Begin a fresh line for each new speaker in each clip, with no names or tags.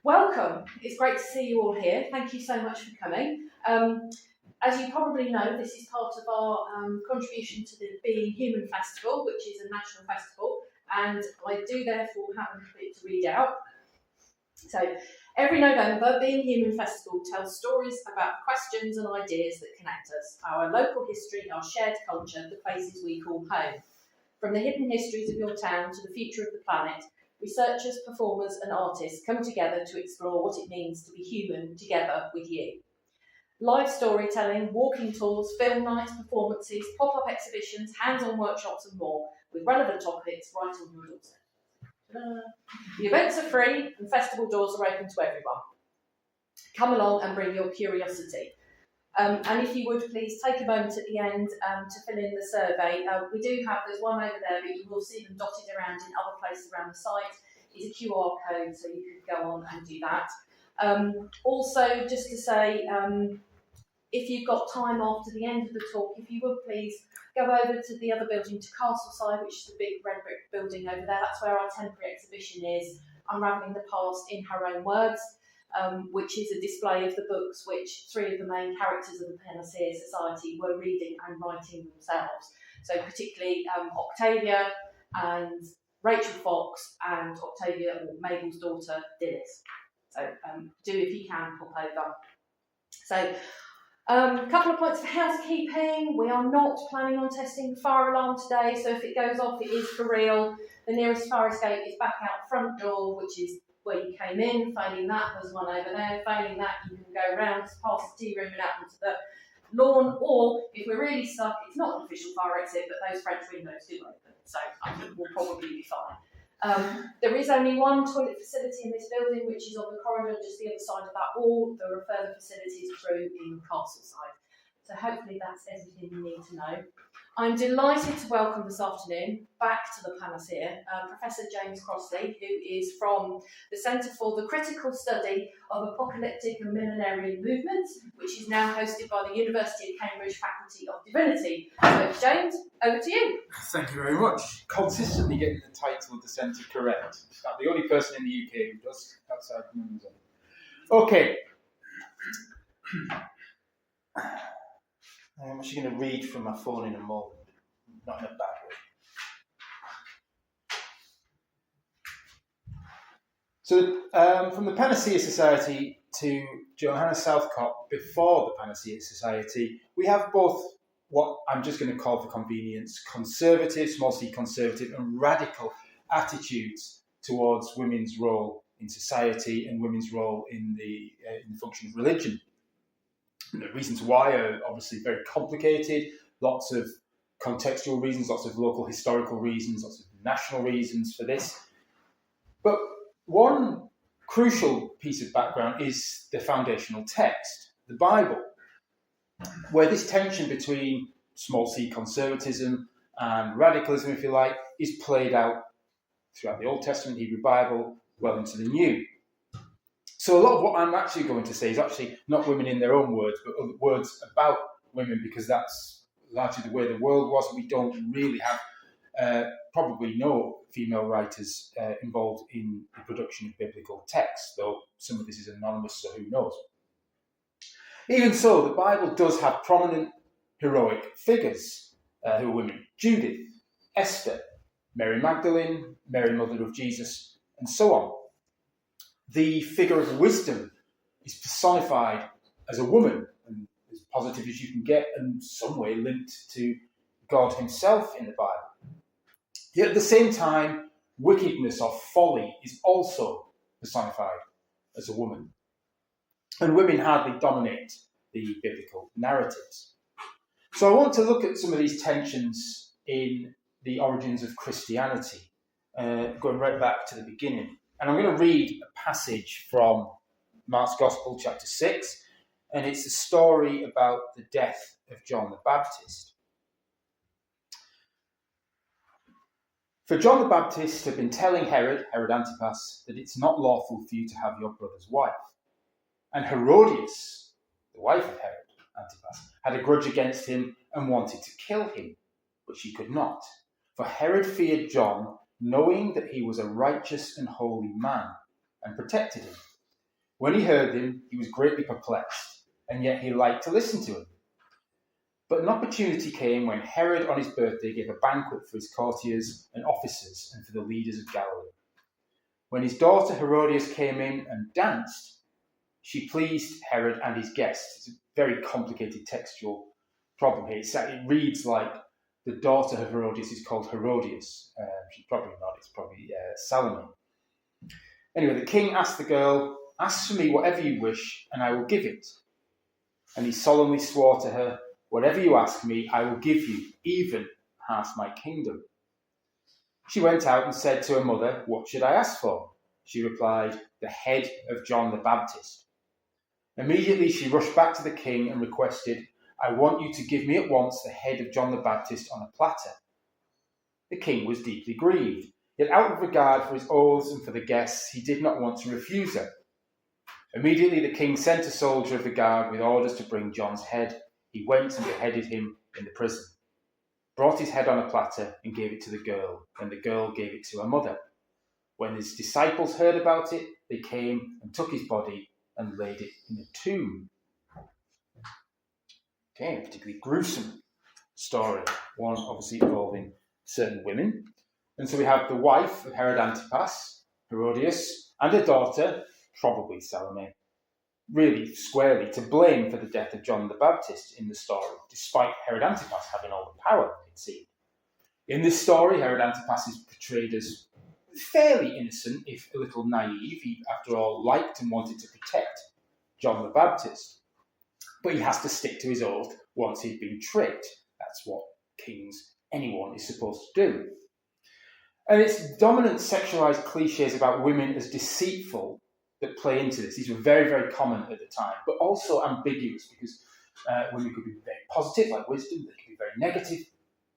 Welcome. It's great to see you all here. Thank you so much for coming. As you probably know, this is part of our contribution to the Being Human Festival, which is a national festival, and I do therefore have a bit to read out. So, every November, Being Human Festival tells stories about questions and ideas that connect us, our local history, our shared culture, the places we call home. From the hidden histories of your town to the future of the planet, researchers, performers and artists come together to explore what it means to be human together with you. Live storytelling, walking tours, film nights, performances, pop-up exhibitions, hands-on workshops and more, with relevant topics right on your doorstep. The events are free and festival doors are open to everyone. Come along and bring your curiosity. And if you would please take a moment at the end to fill in the survey. There's one over there, but you will see them dotted around in other places around the site. It's a QR code, so you could go on and do that. Also, just to say, if you've got time after the end of the talk, if you would please go over to the other building, to Castleside, which is the big red brick building over there. That's where our temporary exhibition is, Unravelling the Past in Her Own Words, which is a display of the books which three of the main characters of the Panacea Society were reading and writing themselves. So particularly Octavia and Rachel Fox and Octavia, or Mabel's daughter, Dilys. So do, if you can, pop over. So a couple of points for housekeeping. We are not planning on testing the fire alarm today, so if it goes off, it is for real. The nearest fire escape is back out front door, which is where you came in. Failing that, there's one over there. Failing that, you can go around past the tea room and out onto the lawn, or if we're really stuck, it's not an official fire exit, but those French windows do open, so I think we'll probably be fine. There is only one toilet facility in this building, which is on the corridor just the other side of that wall. There are further facilities through in Castleside. So hopefully that's everything you need to know. I'm delighted to welcome this afternoon back to the Panacea Professor James Crossley, who is from the Centre for the Critical Study of Apocalyptic and Millenarian Movements, which is now hosted by the University of Cambridge Faculty of Divinity. So James, over to you.
Thank you very much. Consistently getting the title of the centre correct. I'm the only person in the UK who does outside the museum. Okay. I'm actually going to read from my phone in a moment, not in a bad way. So, from the Panacea Society to Johanna Southcott before the Panacea Society, we have both what I'm just going to call for convenience conservative, small c conservative, and radical attitudes towards women's role in society and women's role in the function of religion. The reasons why are obviously very complicated, lots of contextual reasons, lots of local historical reasons, lots of national reasons for this. But one crucial piece of background is the foundational text, the Bible, where this tension between small c conservatism and radicalism, if you like, is played out throughout the Old Testament, Hebrew Bible, well into the New. So a lot of what I'm actually going to say is actually not women in their own words, but words about women, because that's largely the way the world was. We don't really have probably no female writers involved in the production of biblical texts, though some of this is anonymous, so who knows. Even so, the Bible does have prominent heroic figures who are women. Judith, Esther, Mary Magdalene, Mary, mother of Jesus, and so on. The figure of wisdom is personified as a woman, and as positive as you can get, and some way linked to God himself in the Bible. Yet at the same time, wickedness or folly is also personified as a woman. And women hardly dominate the biblical narratives. So I want to look at some of these tensions in the origins of Christianity, going right back to the beginning. And I'm going to read a passage from Mark's Gospel, chapter 6, and it's a story about the death of John the Baptist. For John the Baptist had been telling Herod Antipas, that it's not lawful for you to have your brother's wife. And Herodias, the wife of Herod Antipas, had a grudge against him and wanted to kill him, but she could not. For Herod feared John, knowing that he was a righteous and holy man, and protected him. When he heard him, he was greatly perplexed, and yet he liked to listen to him. But an opportunity came when Herod on his birthday gave a banquet for his courtiers and officers and for the leaders of Galilee. When his daughter Herodias came in and danced, she pleased Herod and his guests. It's a very complicated textual problem here. It reads like the daughter of Herodias is called Herodias. She's probably not, it's probably Salome. Anyway, the king asked the girl, "Ask for me whatever you wish, and I will give it." And he solemnly swore to her, "Whatever you ask me, I will give you, even half my kingdom." She went out and said to her mother, "What should I ask for?" She replied, "The head of John the Baptist." Immediately she rushed back to the king and requested, "I want you to give me at once the head of John the Baptist on a platter." The king was deeply grieved, yet out of regard for his oaths and for the guests, he did not want to refuse her. Immediately the king sent a soldier of the guard with orders to bring John's head. He went and beheaded him in the prison, brought his head on a platter and gave it to the girl, and the girl gave it to her mother. When his disciples heard about it, they came and took his body and laid it in a tomb. Okay, a particularly gruesome story, one obviously involving certain women. And so we have the wife of Herod Antipas, Herodias, and her daughter, probably Salome, really squarely to blame for the death of John the Baptist in the story, despite Herod Antipas having all the power, it seemed. In this story, Herod Antipas is portrayed as fairly innocent, if a little naive. He, after all, liked and wanted to protect John the Baptist. But he has to stick to his oath once he's been tricked. That's what kings, anyone, is supposed to do. And it's dominant sexualized cliches about women as deceitful that play into this. These were very, very common at the time, but also ambiguous because women could be very positive, like wisdom. They could be very negative,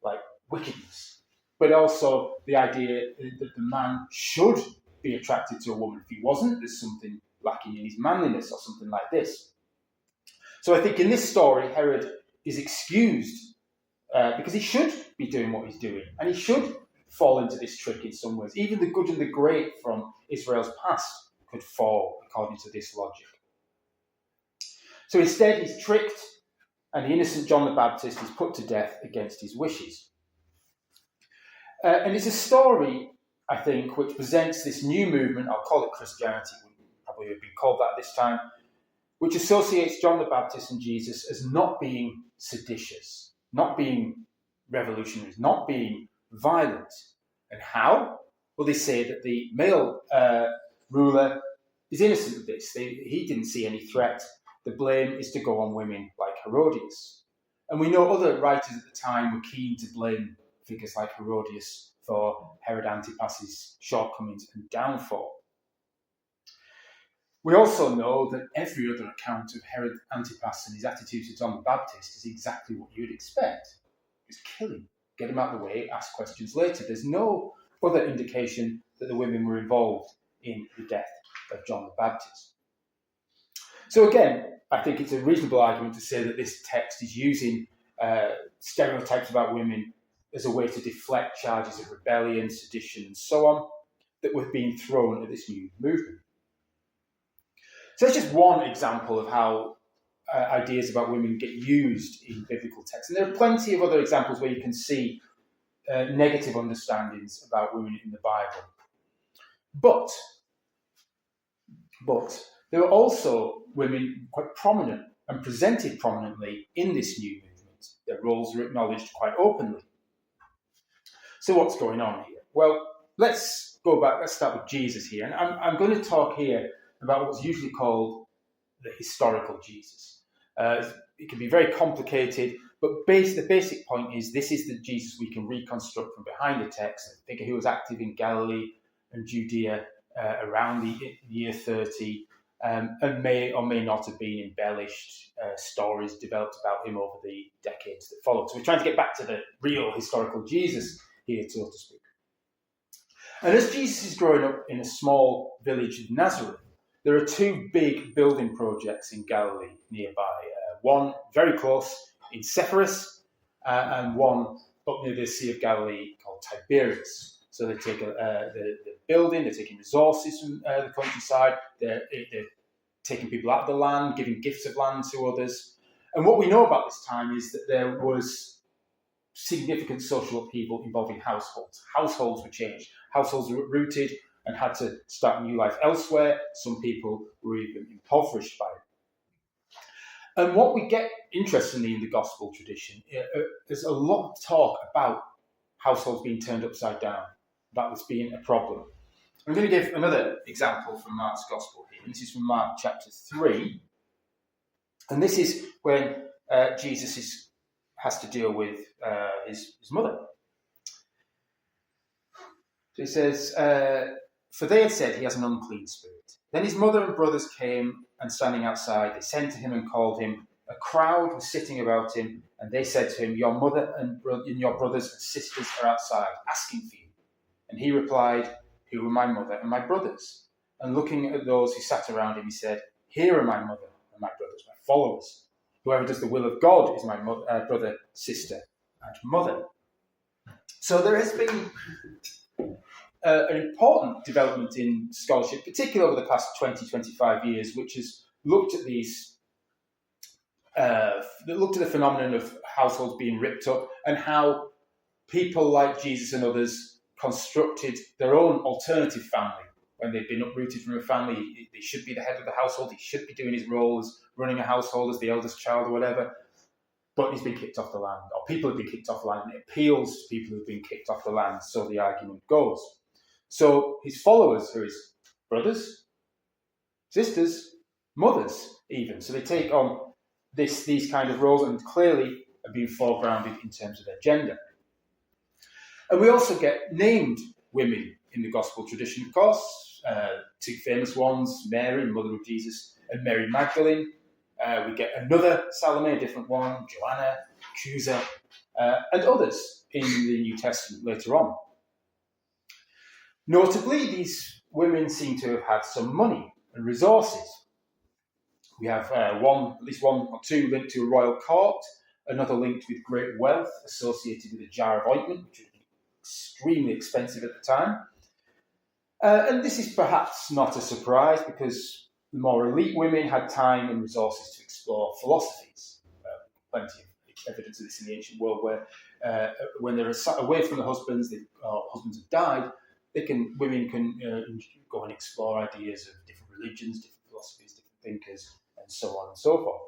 like wickedness. But also the idea that the man should be attracted to a woman. If he wasn't, there's something lacking in his manliness or something like this. So I think in this story, Herod is excused because he should be doing what he's doing, and he should fall into this trick in some ways. Even the good and the great from Israel's past could fall according to this logic. So instead, he's tricked, and the innocent John the Baptist is put to death against his wishes. And it's a story, I think, which presents this new movement. I'll call it Christianity, it would probably have been called that this time, which associates John the Baptist and Jesus as not being seditious, not being revolutionaries, not being violent. And how? Well, they say that the male ruler is innocent of this. He didn't see any threat. The blame is to go on women like Herodias. And we know other writers at the time were keen to blame figures like Herodias for Herod Antipas's shortcomings and downfall. We also know that every other account of Herod Antipas and his attitude to John the Baptist is exactly what you would expect. It's kill him, get him out of the way, ask questions later. There's no other indication that the women were involved in the death of John the Baptist. So again, I think it's a reasonable argument to say that this text is using stereotypes about women as a way to deflect charges of rebellion, sedition, and so on that were being thrown at this new movement. So that's just one example of how ideas about women get used in biblical texts. And there are plenty of other examples where you can see negative understandings about women in the Bible. But there are also women quite prominent and presented prominently in this new movement. Their roles are acknowledged quite openly. So what's going on here? Well, let's go back. Let's start with Jesus here. And I'm going to talk here about what's usually called the historical Jesus. It can be very complicated, but the basic point is this is the Jesus we can reconstruct from behind the text. A figure who was active in Galilee and Judea around the year 30, and may or may not have been embellished stories developed about him over the decades that followed. So we're trying to get back to the real historical Jesus here, so to speak. And as Jesus is growing up in a small village of Nazareth, there are two big building projects in Galilee nearby. One very close in Sepphoris, and one up near the Sea of Galilee called Tiberias. So they take the building, they're taking resources from the countryside, they're taking people out of the land, giving gifts of land to others. And what we know about this time is that there was significant social upheaval involving households. Households were changed. Households were uprooted and had to start a new life elsewhere. Some people were even impoverished by it. And what we get, interestingly, in the gospel tradition, there's a lot of talk about households being turned upside down, about this being a problem. I'm going to give another example from Mark's gospel here. This is from Mark chapter 3. And this is when Jesus has to deal with his mother. So he says, for they had said he has an unclean spirit. Then his mother and brothers came, and standing outside, they sent to him and called him. A crowd was sitting about him, and they said to him, your mother and your brothers and sisters are outside, asking for you. And he replied, who are my mother and my brothers? And looking at those who sat around him, he said, here are my mother and my brothers, my followers. Whoever does the will of God is my brother, sister, and mother. So there has been an important development in scholarship, particularly over the past 20, 25 years, which has looked at the phenomenon of households being ripped up and how people like Jesus and others constructed their own alternative family. When they've been uprooted from a family, they should be the head of the household, he should be doing his role as running a household as the eldest child or whatever, but he's been kicked off the land, or people have been kicked off the land, and it appeals to people who've been kicked off the land, so the argument goes. So his followers are his brothers, sisters, mothers even, so they take on these kind of roles and clearly are being foregrounded in terms of their gender. And we also get named women in the gospel tradition, of course. Two famous ones, Mary, mother of Jesus, and Mary Magdalene. We get another Salome, a different one, Joanna, Chusa, and others in the New Testament later on. Notably, these women seem to have had some money and resources. We have at least one or two linked to a royal court, another linked with great wealth associated with a jar of ointment, which would be extremely expensive at the time. And this is perhaps not a surprise because the more elite women had time and resources to explore philosophies. Plenty of evidence of this in the ancient world where when they're away from the husbands, husbands have died, women can go and explore ideas of different religions, different philosophies, different thinkers, and so on and so forth.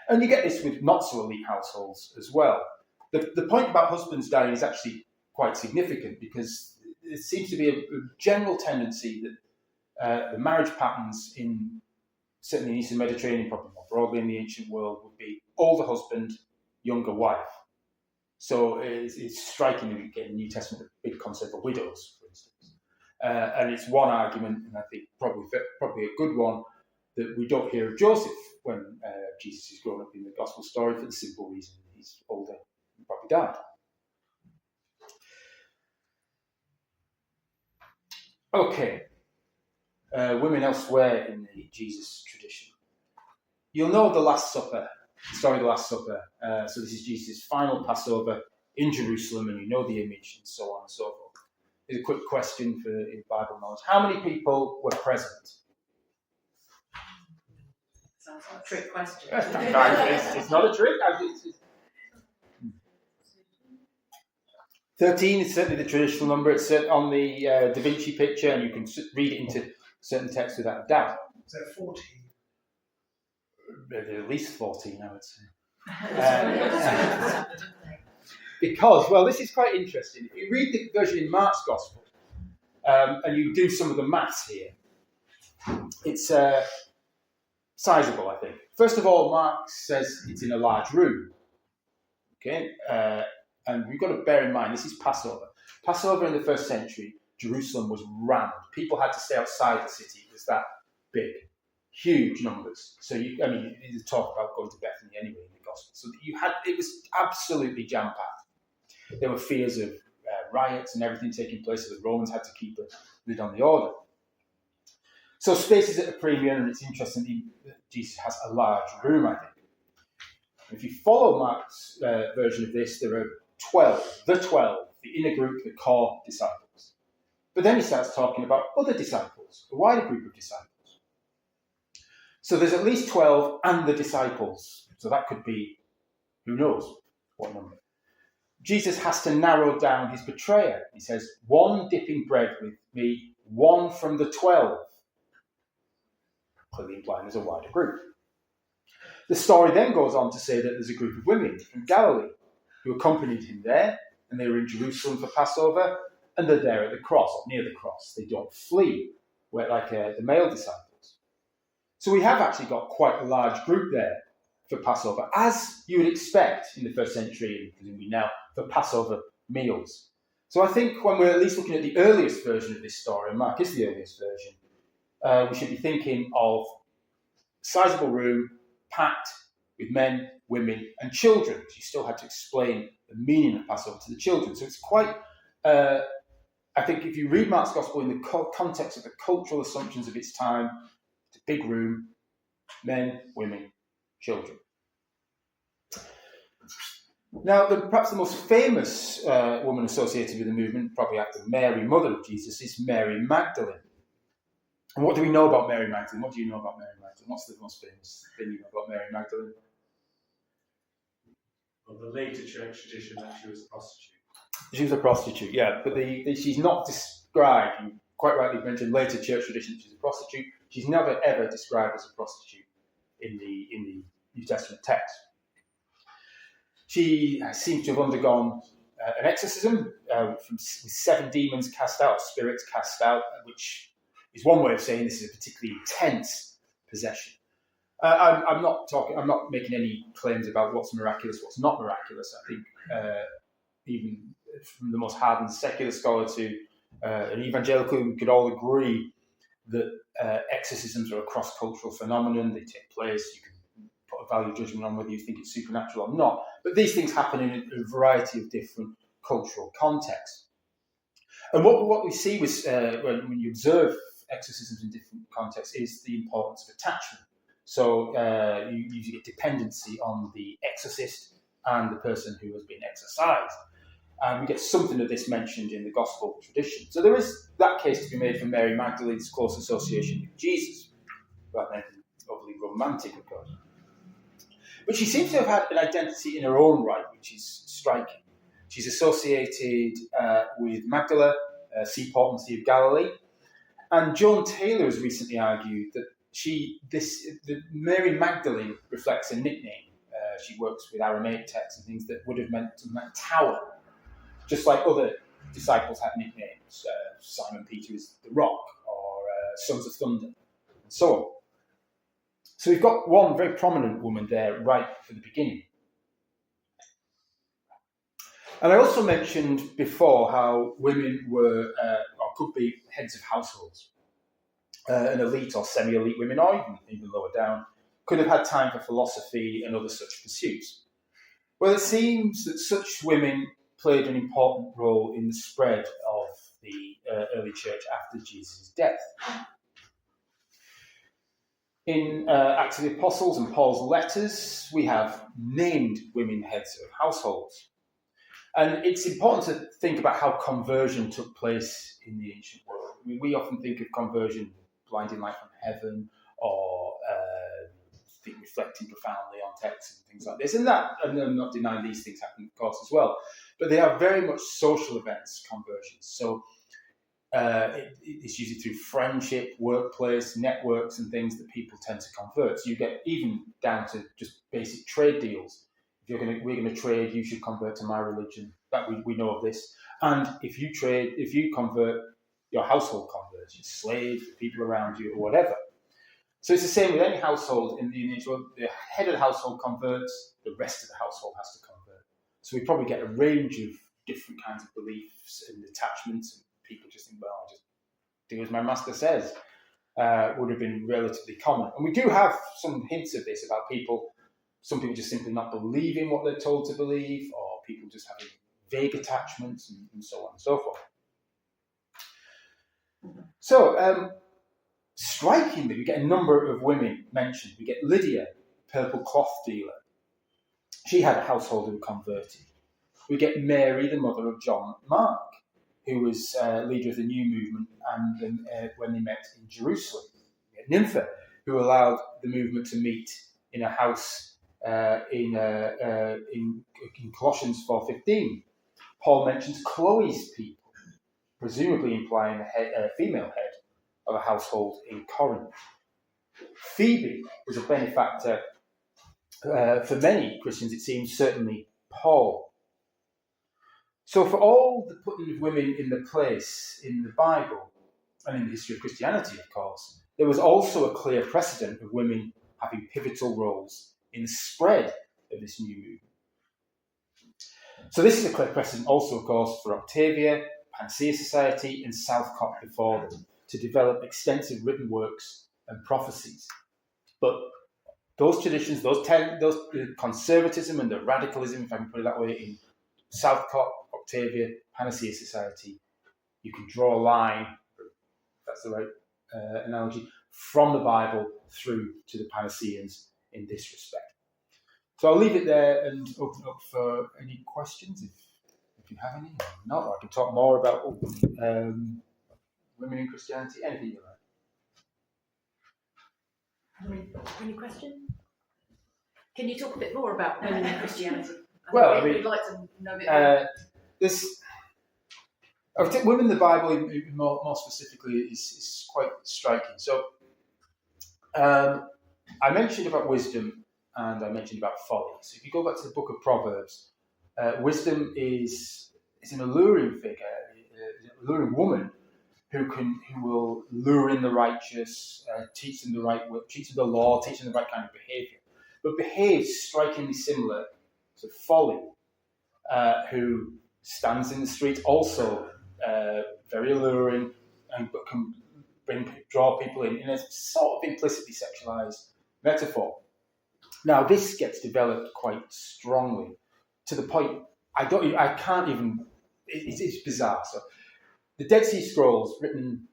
And you get this with not so elite households as well. The point about husbands dying is actually quite significant because there seems to be a general tendency that the marriage patterns certainly in Eastern Mediterranean, probably more broadly in the ancient world, would be older husband, younger wife. So it's striking that we get in the New Testament a big concept of widows, for instance. And it's one argument, and I think probably a good one, that we don't hear of Joseph when Jesus is grown up in the gospel story for the simple reason he's older and probably died. Okay, women elsewhere in the Jesus tradition. You'll know the Last Supper, the story of the Last Supper. So this is Jesus' final Passover in Jerusalem, and you know the image and so on and so forth. Here's a quick question for Bible knowledge. How many people were present?
Sounds like a trick question.
It's not a trick. 13 is certainly the traditional number. It's on the Divinity picture, and you can read it into certain texts without a doubt.
Is that 14?
At least 14, I would say. Because, well, this is quite interesting. If you read the version in Mark's Gospel, and you do some of the maths here, it's sizable, I think. First of all, Mark says it's in a large room. Okay? And we've got to bear in mind, this is Passover. Passover in the first century, Jerusalem was rammed. People had to stay outside the city. It was that big. Huge numbers. So, you talk about going to Bethany anyway in the Gospel. So it was absolutely jam-packed. There were fears of riots and everything taking place, so the Romans had to keep a lid on the order. So space is at a premium, and it's interesting that Jesus has a large room, I think. If you follow Mark's version of this, there are 12, the inner group, the core disciples. But then he starts talking about other disciples, a wider group of disciples. So there's at least 12 and the disciples. So that could be, who knows what number. Jesus has to narrow down his betrayer. He says, one dipping bread with me, one from the 12. Clearly implying there's a wider group. The story then goes on to say that there's a group of women from Galilee who accompanied him there, and they were in Jerusalem for Passover, and they're there at the cross, or near the cross. They don't flee, like the male disciples. So we have actually got quite a large group there for Passover, as you would expect in the first century, and presumably now, for Passover meals. So I think when we're at least looking at the earliest version of this story, and Mark is the earliest version, we should be thinking of sizable room, packed with men, women, and children. You still had to explain the meaning of Passover to the children. So it's quite, I think if you read Mark's Gospel in the context of the cultural assumptions of its time, it's a big room, men, women, children. Now, perhaps the most famous woman associated with the movement, probably after Mary, mother of Jesus, is Mary Magdalene. And what do we know about Mary Magdalene? What do you know about Mary Magdalene? What's the most famous thing you know about Mary Magdalene?
Well, the later church tradition that she was a prostitute.
She was a prostitute, yeah, but she's not described. You quite rightly mentioned later church tradition that she's a prostitute. She's never ever described as a prostitute in the New Testament text. She seems to have undergone an exorcism with 7 demons cast out, spirits cast out, which is one way of saying this is a particularly intense possession. I'm not making any claims about what's miraculous, what's not miraculous. I think even from the most hardened secular scholar to an evangelical, we could all agree that exorcisms are a cross-cultural phenomenon. They take place. You can put a value judgment on whether you think it's supernatural or not. But these things happen in a variety of different cultural contexts. And what we see was when you observe exorcisms in different contexts is the importance of attachment. So you usually get dependency on the exorcist and the person who has been exorcised. And we get something of this mentioned in the gospel tradition. So there is that case to be made for Mary Magdalene's close association with Jesus, rather than overly romantic, of course. But she seems to have had an identity in her own right, which is striking. She's associated with Magdala, seaport in the Sea of Galilee. And Joan Taylor has recently argued that Mary Magdalene reflects a nickname. She works with Aramaic texts and things that would have meant something like tower, just like other disciples had nicknames. Simon Peter is the Rock, or Sons of Thunder, and so on. So we've got one very prominent woman there right from the beginning. And I also mentioned before how women were, or could be, heads of households. An elite or semi-elite women, or even lower down, could have had time for philosophy and other such pursuits. Well, it seems that such women played an important role in the spread of the early church after Jesus' death. In Acts of the Apostles and Paul's letters, we have named women heads of households. And it's important to think about how conversion took place in the ancient world. I mean, we often think of conversion, blinding light from heaven, or reflecting profoundly on texts and things like this. And I'm not denying these things happen, of course, as well. But they are very much social events, conversions. So it's usually through friendship, workplace, networks, and things that people tend to convert. So you get even down to just basic trade deals. If we're going to trade, you should convert to my religion. That we know of this. And if you convert, your household converts, your slaves, the people around you, or whatever. So it's the same with any household in the ancient world. The head of the household converts, the rest of the household has to convert. So we probably get a range of different kinds of beliefs and attachments, and people just think, well, I'll just do as my master says, would have been relatively common. And we do have some hints of this about some people just simply not believing what they're told to believe, or people just having vague attachments, and so on and so forth. So, strikingly, we get a number of women mentioned. We get Lydia, purple cloth dealer. She had a household who converted. We get Mary, the mother of John Mark, who was leader of the new movement, and when they met in Jerusalem. We get Nympha, who allowed the movement to meet in a house in Colossians 4:15. Paul mentions Chloe's people, presumably implying a female head of a household in Corinth. Phoebe was a benefactor for many Christians, it seems, certainly Paul. So for all the putting of women in the place in the Bible, and in the history of Christianity, of course, there was also a clear precedent of women having pivotal roles in the spread of this new movement. So this is a clear precedent also, of course, for Octavia, Panacea Society, and Southcott before them, to develop extensive written works and prophecies. But those traditions, those conservatism and the radicalism, if I can put it that way, in Southcott, Octavia, Panacea Society, you can draw a line, if that's the right analogy, from the Bible through to the Panaceans in this respect. So I'll leave it there and open up for any questions if you have any. If not, I can talk more about women in Christianity, anything you like.
Any question? Can you talk a bit more about women in Christianity?
Well,
we'd like to know a bit more.
I think women in the Bible, more specifically, is quite striking. So I mentioned about wisdom and I mentioned about folly. So if you go back to the book of Proverbs, wisdom is an alluring figure, an alluring woman who will lure in the righteous, teach them the right way, teach them the law, teach them the right kind of behaviour, but behaves strikingly similar to folly, who stands in the street, also very alluring, but can draw people in a sort of implicitly sexualised metaphor. Now, this gets developed quite strongly to the point it's bizarre. So, the Dead Sea Scrolls, written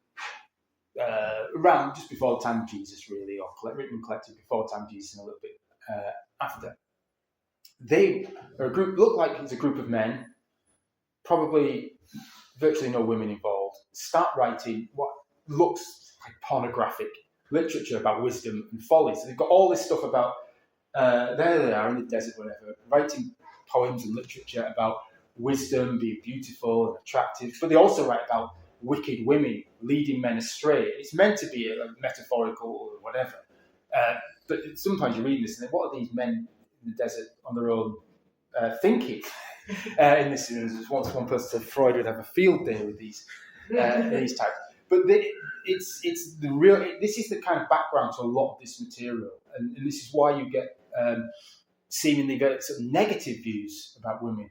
around just before the time of Jesus, really, or written and collected before the time of Jesus and a little bit after. They are look like it's a group of men, probably virtually no women involved, start writing what looks like pornographic literature about wisdom and folly. So they've got all this stuff about, there they are in the desert, whatever, writing poems and literature about wisdom being beautiful and attractive, but they also write about wicked women leading men astray. It's meant to be a metaphorical or whatever, but sometimes you're reading this and then, what are these men in the desert on their own thinking? In this, there's once one person said Freud would have a field day with these types. But this is the kind of background to a lot of this material, and this is why you get seemingly very sort of negative views about women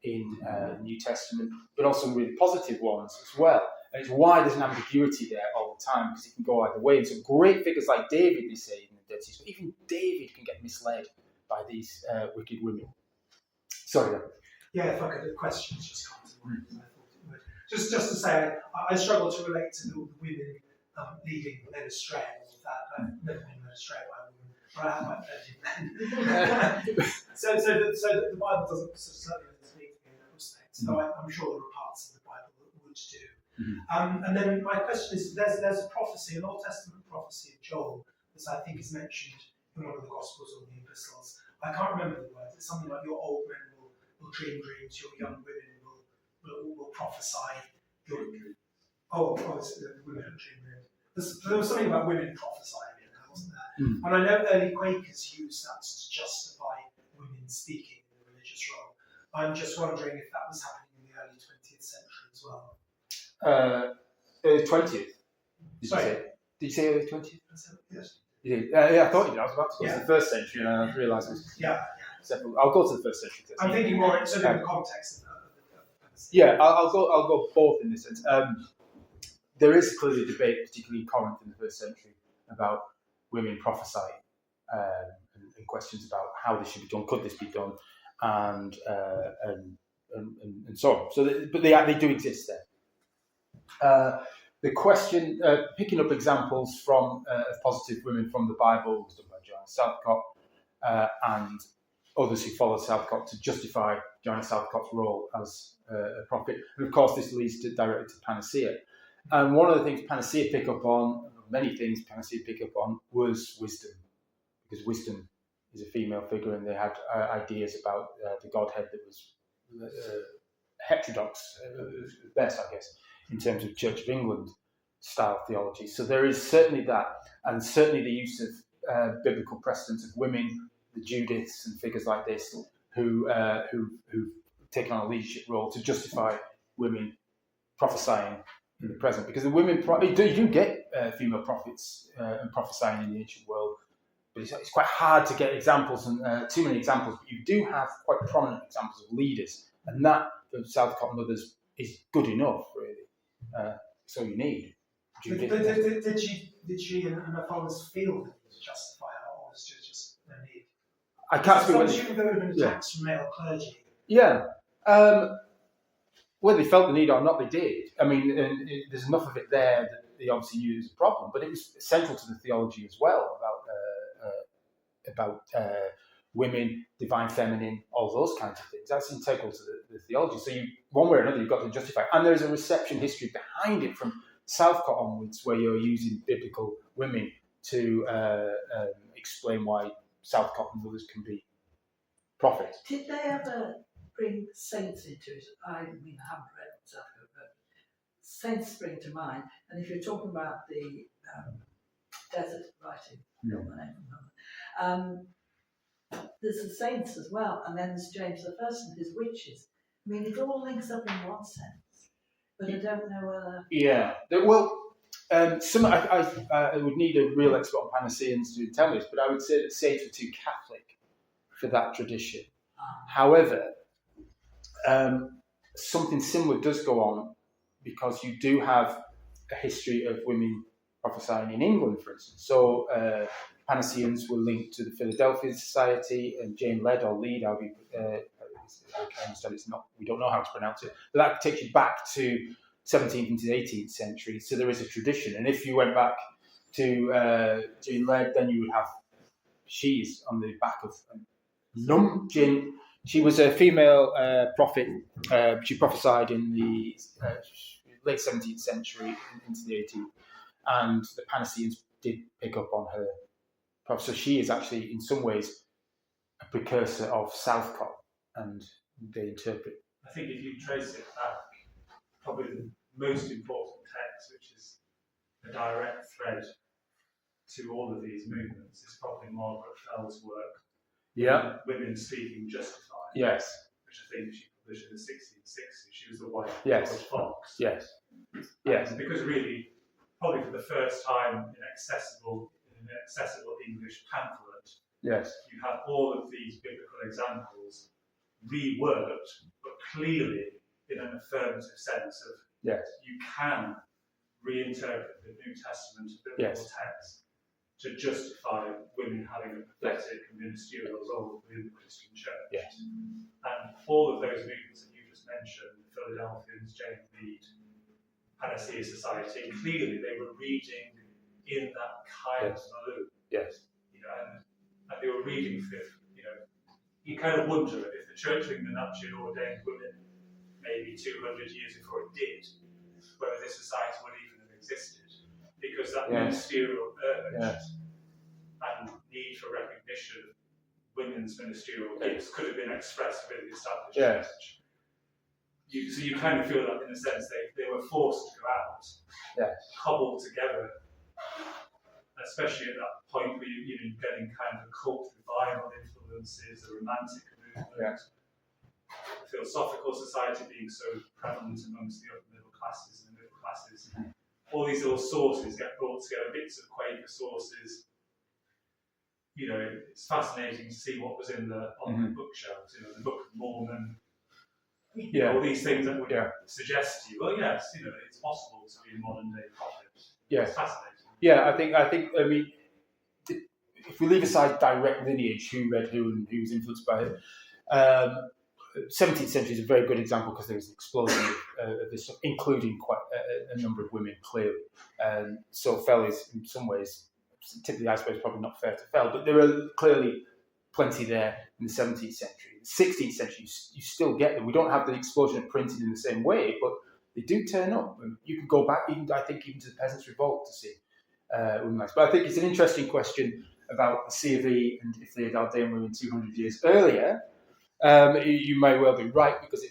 in the New Testament, but also really positive ones as well. And it's why there's an ambiguity there all the time, because it can go either way. And so great figures like David, they say in the Dead Sea, even David can get misled by these wicked women. Sorry, then.
Yeah, if I could, the questions just come to mind. I thought it would. Just to say, I struggle to relate to the women leading men astray and all of that. I've never been led astray by a woman, but I have my plenty of men. so the Bible doesn't certainly doesn't speak to me in that respect. So I'm sure there are parts of the Bible that would do. Mm-hmm. And then my question is, there's a prophecy, an Old Testament prophecy of Joel, that I think is mentioned in one of the Gospels or the Epistles. I can't remember the words. It's something like your old men will dream dreams, your young women will prophesy. The women don't dream dreams. There was something about women prophesying in that, wasn't there? Mm. And I know early Quakers used that to justify women speaking in the religious role. I'm just wondering if that was happening in the early 20th century as well.
Early 20th? Did you say early 20th?
Yes.
Yeah, I thought you did. I was about to go to the first century, and I realised it was several. I'll go to the first century.
I'm thinking more in the context of
yeah, I'll go both in this sense. There is clearly a debate, particularly in Corinth in the first century, about women prophesying and questions about how this should be done, could this be done, and so on. So, but they do exist there. The question, picking up examples from positive women from the Bible, was done by Joanna Southcott, and others who followed Southcott to justify Joanna Southcott's role as a prophet. And of course, this leads directly to Panacea. And one of the things Panacea pick up on, many things Panacea pick up on was wisdom, because wisdom is a female figure, and they had ideas about the Godhead that was heterodox, best, I guess, in terms of Church of England style theology. So there is certainly that, and certainly the use of biblical precedents of women, the Judiths and figures like this, who've taken on a leadership role to justify women prophesying in the present. Because the women, you do get female prophets and prophesying in the ancient world, but it's quite hard to get examples, and too many examples. But you do have quite prominent examples of leaders, and that for Southcott and others is good enough, really. So you need.
Did she and her followers feel the need to justify her, or was it just no need?
I can't speak
whether there would have been attacks from male clergy.
Yeah. Whether they felt the need or not, they did. I mean, there's enough of it there that they obviously knew it was a problem, but it was central to the theology as well about women, divine feminine, all those kinds of things. That's integral to the theology. So one way or another, you've got to justify it. And there's a reception history behind it from Southcott onwards, where you're using biblical women to explain why Southcott and others can be prophets.
Did they ever bring saints into it? I mean, I haven't read Southcott, but saints spring to mind. And if you're talking about the desert writing, the name of them, there's the saints as well, and then there's James I and his witches. I mean, it all links up in one sense, but I don't know whether.
Yeah, well, I would need a real expert on Panaceans to tell me this, but I would say that saints were too Catholic for that tradition. However, something similar does go on, because you do have a history of women prophesying in England, for instance. So Panaceans were linked to the Philadelphia Society, and Jane Lead, I understand it's not, we don't know how to pronounce it, but that takes you back to 17th into the 18th century. So there is a tradition, and if you went back to Jane Lead, then you would have, she's on the back of Jane. She was a female prophet. She prophesied in the late 17th century into the 18th, and the Panaceans did pick up on her. So she is actually, in some ways, a precursor of Southcott, and they interpret.
I think if you trace it back, probably the most important text, which is a direct thread to all of these movements, is probably Margaret Fell's work.
Yeah.
Women Speaking Justified.
Yes.
Which I think she published in the 1660s. She was the wife of
Yes.
George Fox.
Yes. Yes.
Because really, probably for the first time in an accessible English pamphlet,
yes,
you have all of these biblical examples reworked, but clearly in an affirmative sense of
yes,
you can reinterpret the New Testament biblical text to justify women having a prophetic and ministerial role within the Christian church.
Yes.
And all of those movements that you just mentioned, Philadelphians, Jane Mead, Panacea Society, clearly they were reading in that kind of mode.
Yes.
You know, and they were reading for, you kind of wonder if the Church of England actually ordained women maybe 200 years before it did, whether this society would even have existed. Because that ministerial urge and need for recognition of women's ministerial gifts could have been expressed within the established church. So you kind of feel that, in a sense, they were forced to go out, cobbled together, especially at that point where you're getting kind of a cult revival influences, the romantic movement, the philosophical society being so prevalent amongst the upper middle classes and the middle classes. All these little sources get brought together, bits of Quaker sources. It's fascinating to see what was on the bookshelves. The Book of Mormon. All these things that would suggest to you, well, yes, it's possible to be a modern day prophet.
Yeah.
It's fascinating.
Yeah, I think. I mean, if we leave aside direct lineage, who read who and who was influenced by it, 17th century is a very good example, because there was an explosion of this stuff, including quite a number of women, clearly. So Fell is, in some ways, typically I suppose probably not fair to Fell, but there are clearly plenty there in the 17th century. The 16th century, you still get them. We don't have the explosion of printing in the same way, but they do turn up. And you can go back, even to the Peasants' Revolt to see. women lives. But I think it's an interesting question about the C of E and if they had ordained women 200 years earlier. You may well be right, because you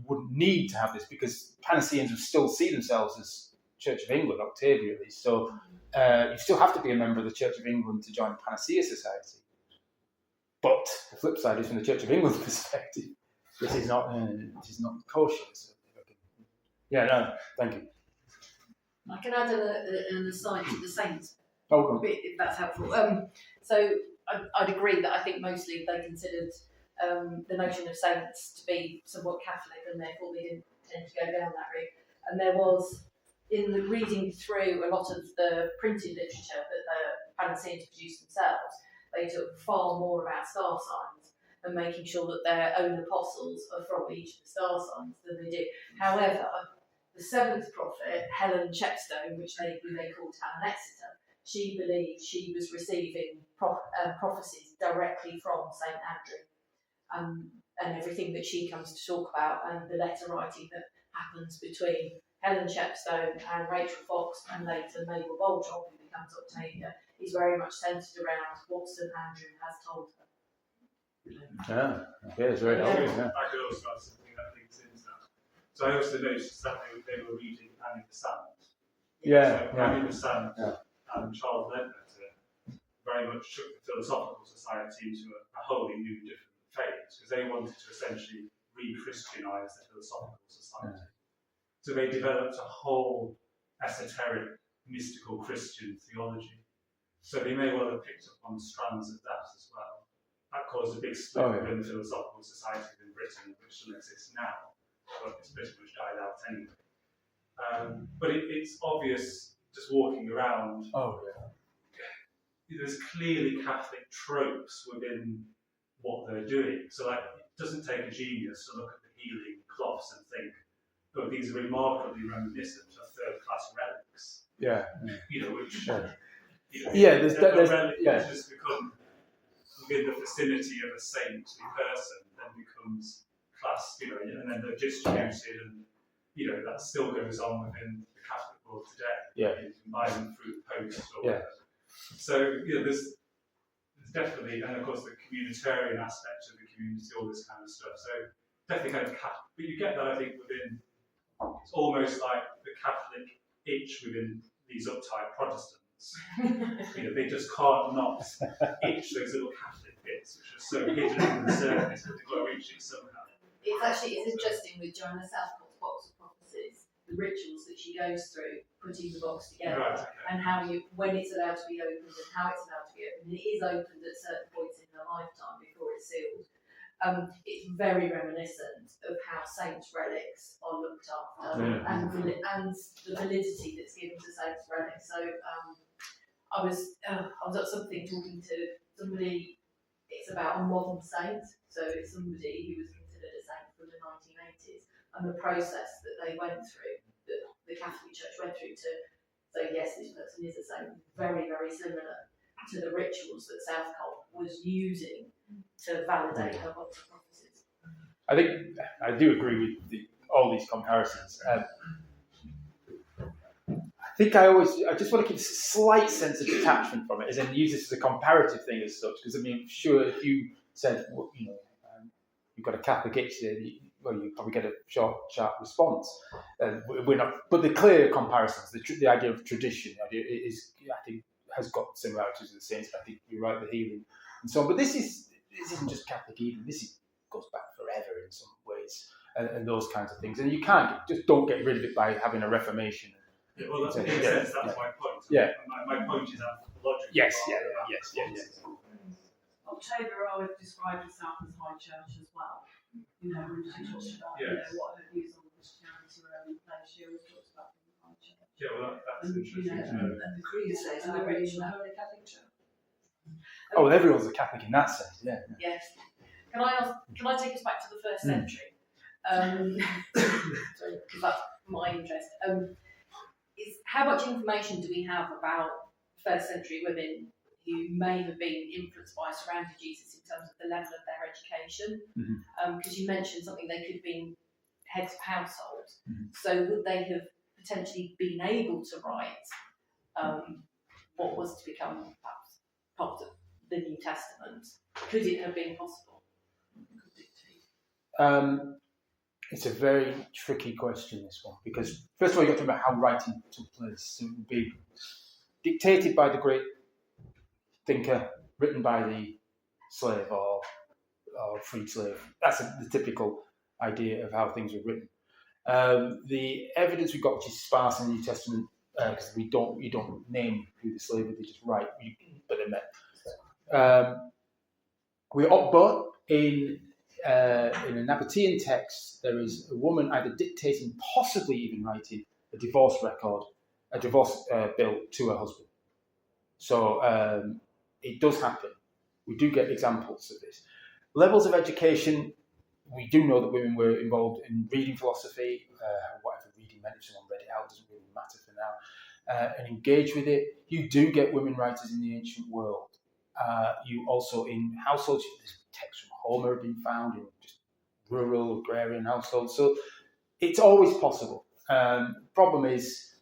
wouldn't need to have this, because Panaceans would still see themselves as Church of England, Octavia at least. So you still have to be a member of the Church of England to join the Panacea Society. But the flip side is, from the Church of England's perspective, this is not kosher. So, yeah, no, thank you.
I can add an aside to the saints,
Oh,
if that's helpful. So I'd agree that I think mostly they considered the notion of saints to be somewhat Catholic, and therefore they didn't tend to go down that route. And there was, in the reading through a lot of the printed literature that the Panaceans produced themselves, they took far more about star signs and making sure that their own apostles are from each of the star signs than they do. However, the seventh prophet, Helen Chepstow, which they called Helen Exeter, she believed she was receiving prophecies directly from St Andrew, and everything that she comes to talk about, and the letter writing that happens between Helen Chepstow and Rachel Fox, and later Mabel Boltrop, who becomes Octavia, is very much centred around what St Andrew has told her.
yeah, okay, it's very helpful. Yeah.
I could also add something that links into that. So I also noticed that they were reading Annie Besant.
Yeah,
So
yeah.
Annie Besant
Yeah.
and Charles Ledbetter very much took the Philosophical Society into a wholly new, different phase, because they wanted to essentially re-Christianise the Philosophical Society.
Yeah.
So they developed a whole esoteric, mystical Christian theology. So they may well have picked up on strands of that as well. That caused a big split within the Philosophical Society in Britain, which still exists now, but it's pretty much died out anyway. But it's obvious, just walking around, there's clearly Catholic tropes within what they're doing. So, like, it doesn't take a genius to look at the healing cloths and think, oh, these are remarkably reminiscent of third-class relics.
Yeah.
You know, which
there's
a relic has just become within the vicinity of a saintly person, then becomes class, you know, and then they're distributed, and that still goes on within the Catholic world today.
Yeah.
You can buy them through the post or whatever. So there's definitely, and of course the communitarian aspect of the community, all this kind of stuff. So definitely kind of Catholic, but you get that, I think, within. It's almost like the Catholic itch within these uptight Protestants. They just can't not itch those little Catholic bits, which are so hidden in the surface, but they've got to reach it somehow.
It's interesting with Joanna Southcott's box of prophecies, the rituals that she goes through, putting the box together, and how when it's allowed to be opened and how it's allowed to be opened. It is opened at certain points in her lifetime before it's sealed. It's very reminiscent of how saints' relics are looked after, and the validity that's given to saints' relics. So I was at something talking to somebody. It's about a modern saint, so it's somebody who was considered a saint from the 1980s, and the process that they went through, that the Catholic Church went through to say yes, this person is a saint, very, very similar to the rituals that Southcott was using to validate her box of prophecies.
I think I do agree with all these comparisons. I just want to keep a slight sense of detachment from it, as in use this as a comparative thing as such. Because I mean, sure, if you said, you've got a Catholic itch there, you probably get a short, sharp response. We're not, but the clear comparisons, the idea of tradition, is, I think, has got similarities with the saints. I think you're right, the healing and so on. But this isn't just Catholic healing. This goes back forever in some ways, and those kinds of things. And you just don't get rid of it by having a Reformation.
Yeah, well, in a sense, that's my point.
Yeah.
My point is anthropological.
Yes.
Octavia always described herself as high church as well. When she talks about what her views on Christianity were in place, she always talks about being high church.
Yeah, well, that's interesting to know.
And the Creed says, "I believe in the Holy Catholic Church."
Oh, well, everyone's a Catholic in that sense. Yeah.
Yes. Can I take us back to the first century? Because that's my interest. Is how much information do we have about first century women who may have been influenced by surrounding Jesus in terms of the level of their education? Because you mentioned something, they could have been heads of household. So would they have potentially been able to write what was to become perhaps part of the New Testament? Could it have been possible?
It's a very tricky question, this one, because first of all, you've got to remember how writing took place. So it would be dictated by the great thinker, written by the slave or freed slave. That's the typical idea of how things were written. The evidence we've got, which is sparse in the New Testament, because you don't name who the slave is, they just write, but they met. But in a Nabatean text, there is a woman either dictating, possibly even writing, a divorce bill to her husband. So it does happen. We do get examples of this. Levels of education, we do know that women were involved in reading philosophy, whatever reading meant. If someone read it out, doesn't really matter for now, and engage with it. You do get women writers in the ancient world. You also, in households, texts from Homer have been found in just rural, agrarian households. So it's always possible. Problem is,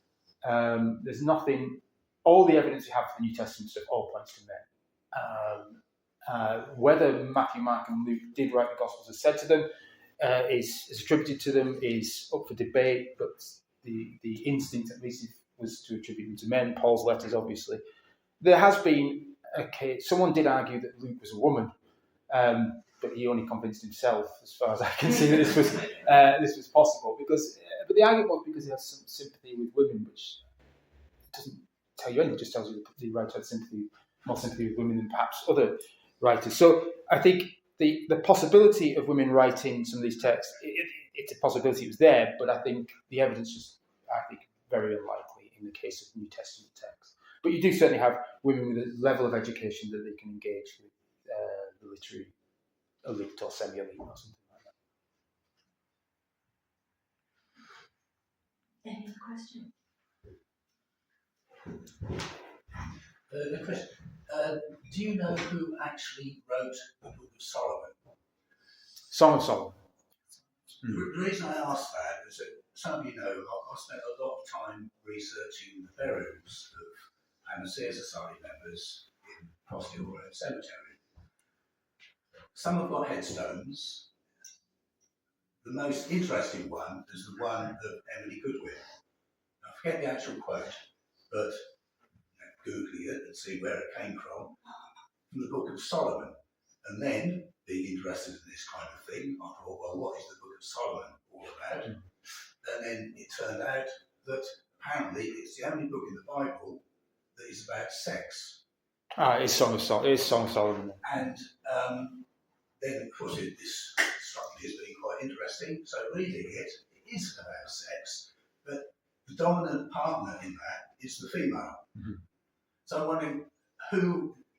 there's nothing, all the evidence we have for the New Testament stuff all points to men. Whether Matthew, Mark, and Luke did write the Gospels as said to them, is attributed to them, is up for debate, but the instinct, at least, was to attribute them to men. Paul's letters, obviously. There has been a case, someone did argue that Luke was a woman, but he only convinced himself, as far as I can see, that this was possible. But the argument was because he has some sympathy with women, which doesn't tell you anything, it just tells you that the writer had more sympathy with women than perhaps other writers. So I think the possibility of women writing some of these texts, it's a possibility, it was there, but I think the evidence is, very unlikely in the case of New Testament texts. But you do certainly have women with a level of education that they can engage with the literary elite or semi-elite or something like
that. Any other questions?
The question, do you know who actually wrote the Book of Solomon?
Song of Solomon.
The reason I ask that is that some of you know I've spent a lot of time researching the burials of Panacea Society members in Crossley Cemetery. Some have got headstones. The most interesting one is the one of Emily Goodwin. I forget the actual quote, but Google it and see where it came from the Book of Solomon. And then, being interested in this kind of thing, I thought, well, what is the Book of Solomon all about? And then it turned out that apparently it's the only book in the Bible that is about sex.
It's Song of Solomon.
And then, of course, this struck me as being quite interesting. So reading it, it is about sex, but the dominant partner in that is the female.
Mm-hmm.
So I'm wondering,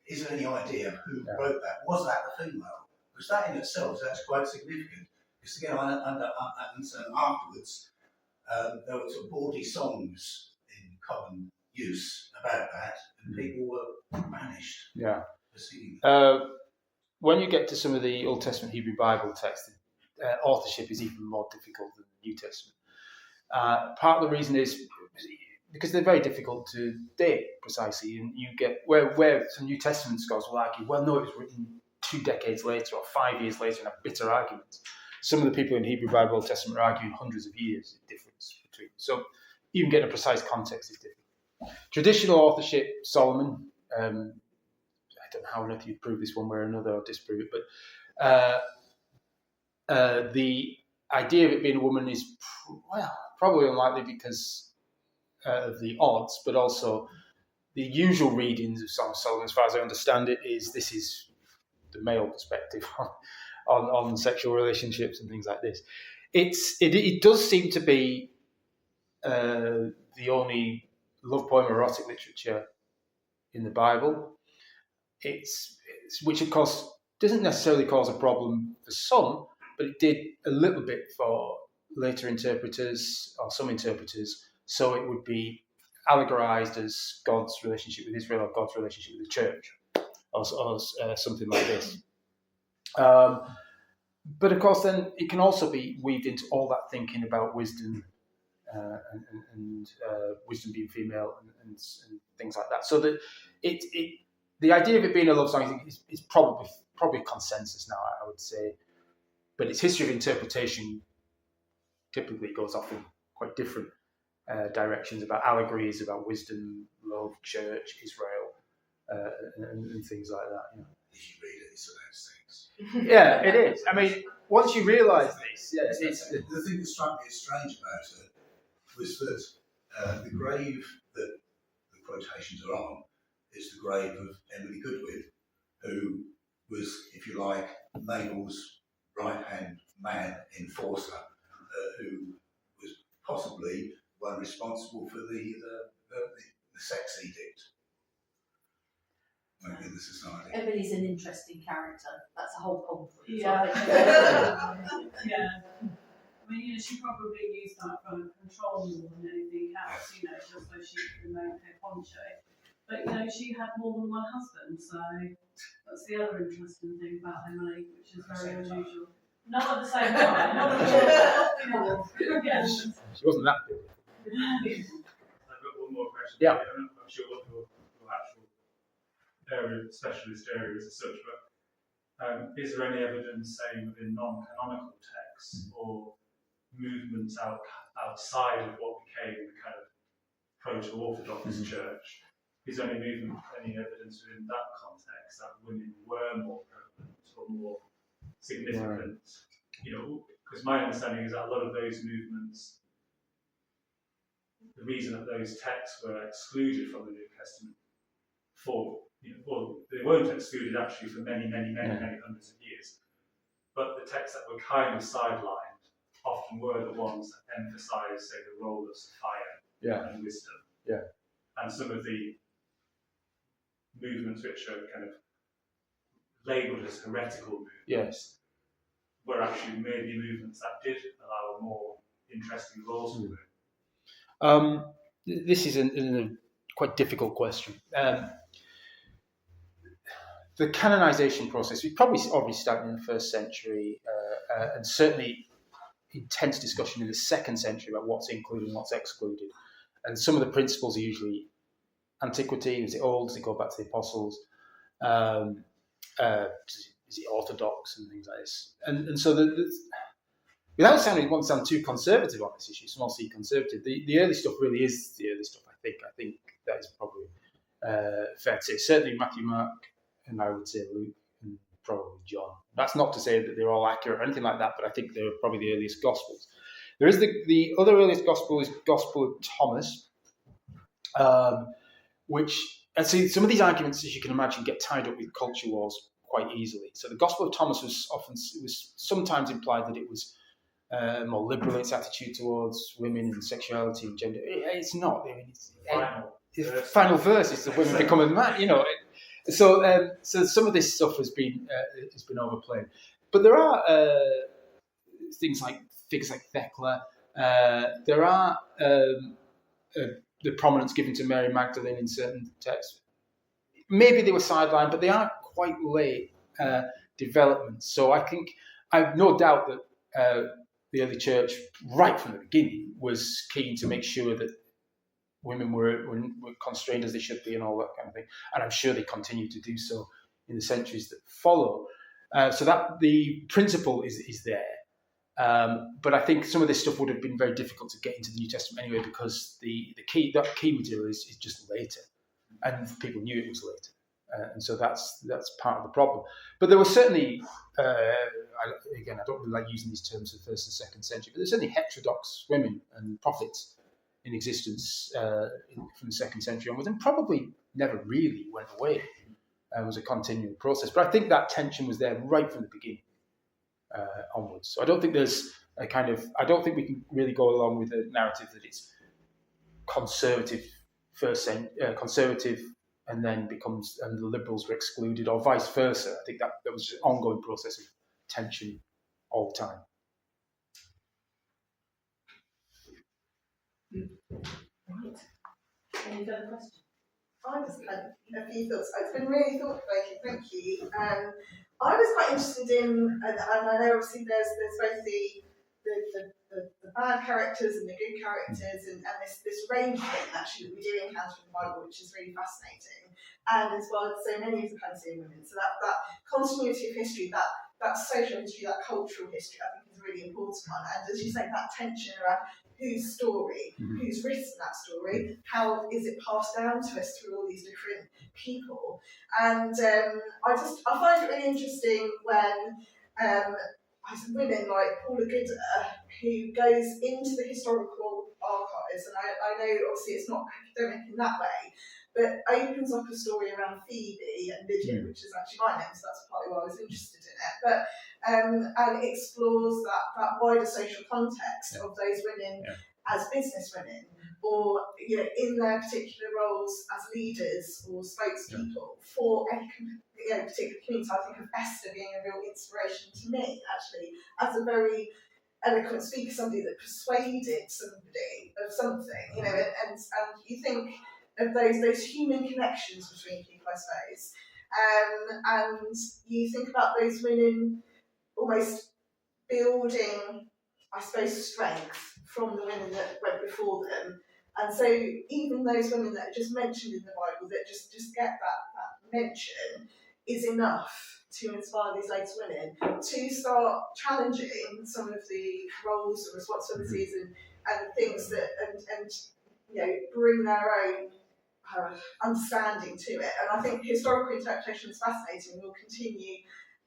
is there any idea of who wrote that? Was that the female? Because that in itself is quite significant. Because again, I understand afterwards, there were sort of bawdy songs in common use about that, and people were banished for singing that.
When you get to some of the Old Testament Hebrew Bible texts, authorship is even more difficult than the New Testament. Part of the reason is because they're very difficult to date precisely, and you get where some New Testament scholars will argue, well, no, it was written 2 decades later or 5 years later, and have bitter arguments. Some of the people in Hebrew Bible Old Testament are arguing hundreds of years of difference between them. So even getting a precise context is difficult. Traditional authorship, Solomon. I don't know how on earth you'd prove this one way or another or disprove it, but the idea of it being a woman is probably unlikely because of the odds, but also the usual readings of Song of Solomon, as far as I understand it, this is the male perspective on sexual relationships and things like this. It does seem to be the only love poem or erotic literature in the Bible. It's which of course doesn't necessarily cause a problem for some, but it did a little bit for later interpreters or some interpreters. So it would be allegorized as God's relationship with Israel or God's relationship with the church, or something like this. But of course, then it can also be weaved into all that thinking about wisdom and wisdom being female and things like that. So that the idea of it being a love song is probably consensus now, I would say. But its history of interpretation typically goes off in quite different directions, about allegories, about wisdom, love, church, Israel, and things like that. You know.
If you read it, it's those things.
Yeah, it is. I mean, once you realise this, it's
the thing that struck me as strange about it was that the grave that the quotations are on is the grave of Emily Goodwin, who was, if you like, Mabel's right-hand man enforcer, who was possibly one responsible for the sex edict in the society.
Emily's an interesting character. That's a whole poem for you.
Yeah. Yeah. I mean, she probably used that for control more than anything else, just so she could remain her poncho. But, she had more than one husband, so that's the other interesting thing about Emily, which is very unusual. Not at the same time. Not at the same time.
She wasn't that big.
I've got one more question.
Yeah.
I'm not sure what your actual specialist area is as such, but is there any evidence, say, within non-canonical texts or movements outside of what became the kind of proto-Orthodox church? Is there any evidence within that context that women were more prevalent or more significant? Because my understanding is that a lot of those movements, the reason that those texts were excluded from the New Testament they weren't excluded actually for many hundreds of years, but the texts that were kind of sidelined often were the ones that emphasised, say, the role of Sophia and wisdom.
Yeah.
And some of the movements which are kind of labelled as heretical movements were actually maybe movements that did allow a more interesting role to it.
This is a quite difficult question. The canonisation process, we probably obviously started in the 1st century, and certainly intense discussion in the 2nd century about what's included and what's excluded. And some of the principles are usually antiquity. Is it old? Does it go back to the apostles? Is it orthodox and things like this? And so without sounding too conservative on this issue, small c conservative, the early stuff really is the early stuff. I think that is probably fair to say. Certainly Matthew, Mark, and I would say Luke, and probably John. That's not to say that they're all accurate or anything like that, but I think they're probably the earliest Gospels. There is the other earliest Gospel is Gospel of Thomas, and see, some of these arguments, as you can imagine, get tied up with culture wars quite easily. So the Gospel of Thomas was sometimes implied that it was more liberal in its attitude towards women and sexuality and gender. It's not. I mean, the final verse is the women become a man. So some of this stuff has been overplayed. But there are things like figures like Thecla. There are the prominence given to Mary Magdalene in certain texts. Maybe they were sidelined, but they are quite late developments. So I think I have no doubt that the early church, right from the beginning, was keen to make sure that women were constrained as they should be and all that kind of thing. And I'm sure they continue to do so in the centuries that follow. So that the principle is there. But I think some of this stuff would have been very difficult to get into the New Testament anyway, because that key material is just later, and people knew it was later, and so that's part of the problem. But there was certainly, I don't really like using these terms of the 1st and 2nd century, but there's certainly heterodox women and prophets in existence from the 2nd century onwards, and probably never really went away. It was a continual process, but I think that tension was there right from the beginning. Onwards. So I don't think there's I don't think we can really go along with the narrative that it's conservative conservative and then and the liberals were excluded, or vice versa. I think that was an ongoing process of tension all the time.
Right. Any further questions?
I just had a few thoughts. It's been really thought-provoking, thank you. I was quite interested in, and I know obviously there's both the the bad characters and the good characters, and this range thing actually that we do encounter in the Bible, which is really fascinating. And as well as so many of the Panacea women. So that continuity of history, that social history, that cultural history, I think is a really important one. And as you say, that tension around whose story, who's written that story, how is it passed down to us through all these different people. And I find it really interesting when women like Paula Gooder, who goes into the historical archives, and I know obviously it's not academic in that way, but opens up a story around Phoebe and Lydia, which is actually my name, so that's partly why I was interested in it. But and explores that wider social context of those women as business women, or in their particular roles as leaders or spokespeople for a particular community. I think of Esther being a real inspiration to me, actually, as a very eloquent speaker, somebody that persuaded somebody of something, and you think of those human connections between people, I suppose, and you think about those women almost building, I suppose, strength from the women that went before them. And so even those women that are just mentioned in the Bible, that just get that mention, is enough to inspire these later women to start challenging some of the roles and responsibilities and things that and bring their own understanding to it. And I think historical interpretation is fascinating and will continue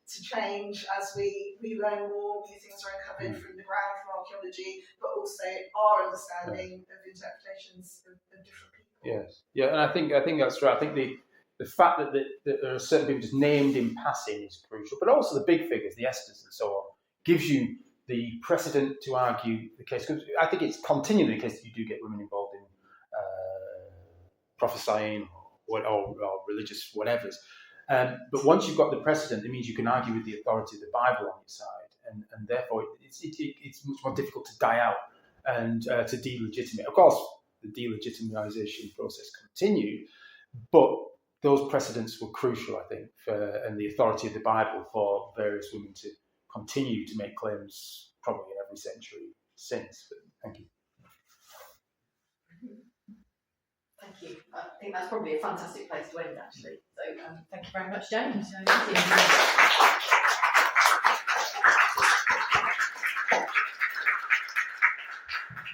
to change as we learn more, new things are uncovered from the ground, from archaeology, but also our understanding of interpretations of different people.
Yes, yeah, and I think that's right. I think the fact that there are certain people just named in passing is crucial, but also the big figures, the Esthers and so on, gives you the precedent to argue the case. Because I think it's continually the case that you do get women involved in prophesying or religious whatevers. But once you've got the precedent, it means you can argue with the authority of the Bible on your side, and therefore it's much more difficult to die out and to delegitimate. Of course, the delegitimization process continued, but those precedents were crucial, I think, and the authority of the Bible for various women to continue to make claims probably in every century since. But thank you.
Thank you. I think that's probably a fantastic place to end, actually. So thank you very much, James.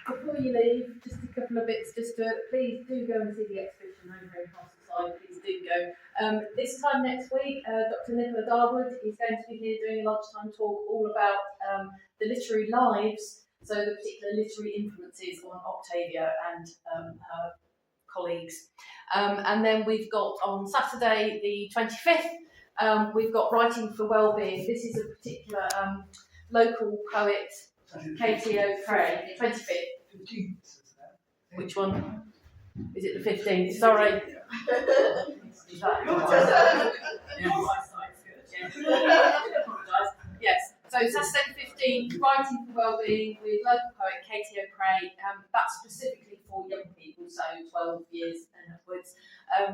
Before you leave, just a couple of bits. Please do go and see the exhibition over in Crossley. Please do go. This time next week, Dr. Nicola Darwood is going to be here doing a lunchtime talk all about the literary lives, so the particular literary influences on Octavia and her colleagues. And then we've got on Saturday the 25th, we've got Writing for Wellbeing. This is a particular local poet, Katie O'Cray, 25th. Which one? Is it the 15th? Sorry. Is that yes. So Saturday the 15th, Writing for Wellbeing with local poet Katie O'Cray. That's specifically for young people, so 12 years and upwards.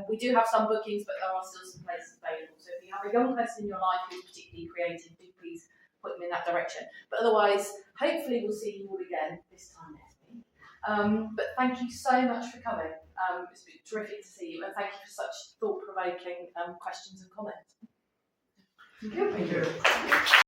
We do have some bookings, but there are still some places available. So if you have a young person in your life who's particularly creative, do please put them in that direction. But otherwise, hopefully we'll see you all again this time next week. But thank you so much for coming. It's been terrific to see you, and thank you for such thought-provoking questions and comments.
Thank you.